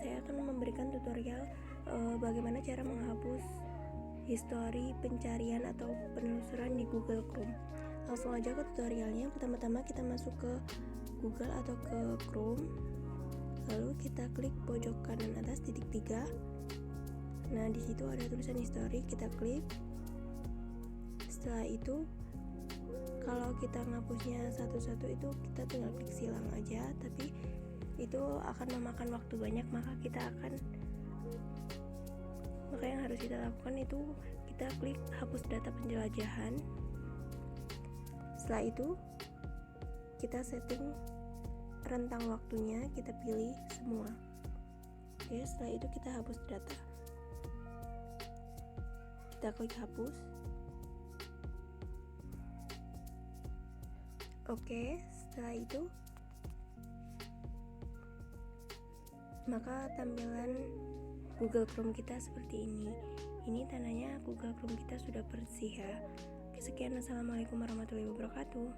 saya akan memberikan tutorial bagaimana cara menghapus histori pencarian atau penelusuran di Google Chrome. Langsung aja ke tutorialnya. Pertama-tama kita masuk ke Google atau ke Chrome, lalu kita klik pojok kanan atas titik 3. Nah, di situ ada tulisan histori, kita klik. Setelah itu, kalau kita ngapusnya satu-satu itu kita tinggal klik silang aja, tapi itu akan memakan waktu banyak, maka yang harus kita lakukan itu kita klik hapus data penjelajahan. Setelah itu kita setting rentang waktunya, kita pilih semua. Oke, setelah itu kita hapus data, kita klik hapus. Oke, setelah itu maka tampilan Google Chrome kita seperti ini. Ini tandanya Google Chrome kita sudah bersih ya. Sekian, assalamualaikum warahmatullahi wabarakatuh.